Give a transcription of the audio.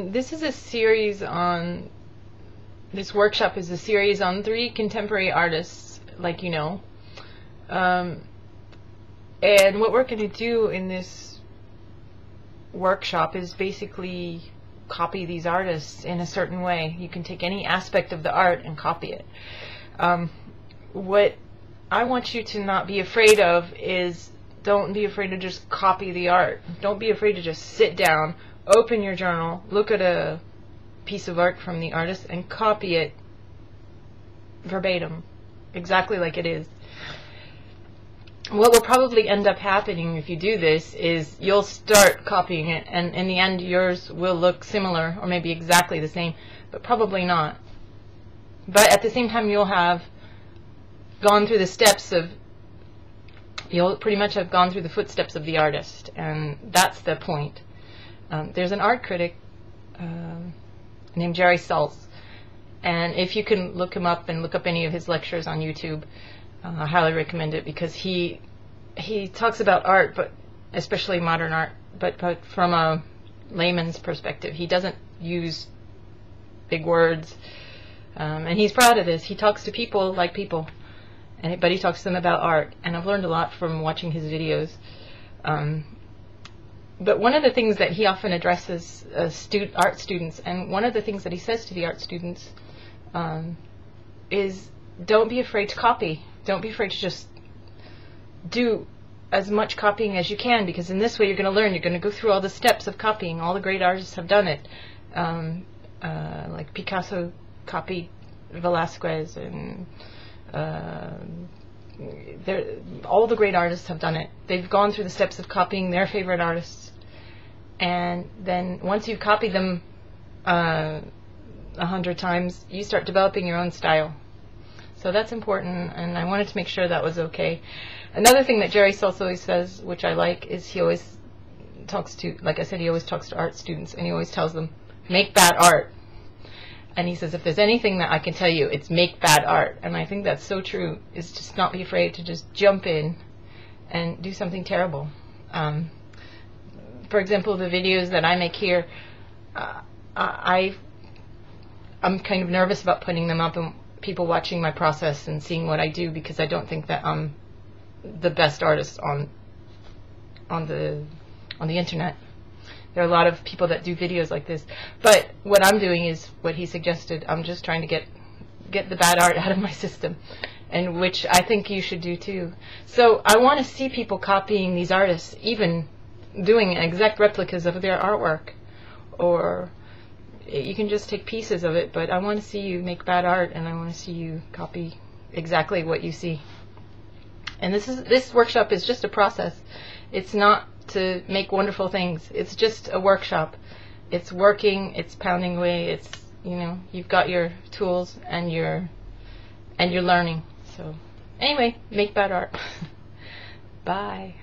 This is a series on, this workshop is a series on 3 contemporary artists, like you know. And what we're going to do in this workshop is basically copy these artists in a certain way. You can take any aspect of the art and copy it. What I want you to not be afraid of is, don't be afraid to just copy the art. Don't be afraid to just sit down, open your journal, look at a piece of art from the artist and copy it verbatim, exactly like it is. What will probably end up happening if you do this is you'll start copying it, and in the end yours will look similar or maybe exactly the same, but probably not. But at the same time you'll have gone through the steps of, you'll pretty much have gone through the footsteps of the artist, and that's the point. There's an art critic named Jerry Saltz, and if you can look him up and look up any of his lectures on YouTube, I highly recommend it, because he talks about art, but especially modern art, but from a layman's perspective. He doesn't use big words, and he's proud of this. He talks to people like people, but he talks to them about art, and I've learned a lot from watching his videos. But one of the things that he often addresses art students, and one of the things that he says to the art students is, don't be afraid to copy. Don't be afraid to just do as much copying as you can, because in this way you're going to learn. You're going to go through all the steps of copying. All the great artists have done it. Like Picasso copied Velázquez, and all the great artists have done it. They've gone through the steps of copying their favorite artists, and then once you've copied them 100 times, you start developing your own style. So that's important, and I wanted to make sure that was okay. Another thing that Jerry Saltz always says, which I like, is he always talks to, like I said, he always talks to art students, and he always tells them, make bad art. And he says, if there's anything that I can tell you, it's make bad art. And I think that's so true, is just not be afraid to just jump in and do something terrible. For example, the videos that I make here, I'm kind of nervous about putting them up and people watching my process and seeing what I do, because I don't think that I'm the best artist on the internet. There are a lot of people that do videos like this, but what I'm doing is what he suggested. I'm just trying to get the bad art out of my system, and which I think you should do too. So I want to see people copying these artists, even doing exact replicas of their artwork, or you can just take pieces of it, but I want to see you make bad art, and I want to see you copy exactly what you see. And this workshop is just a process. It's not to make wonderful things. It's just a workshop. It's working, it's pounding away, it's, you know, you've got your tools and you're learning. So anyway, make bad art. Bye.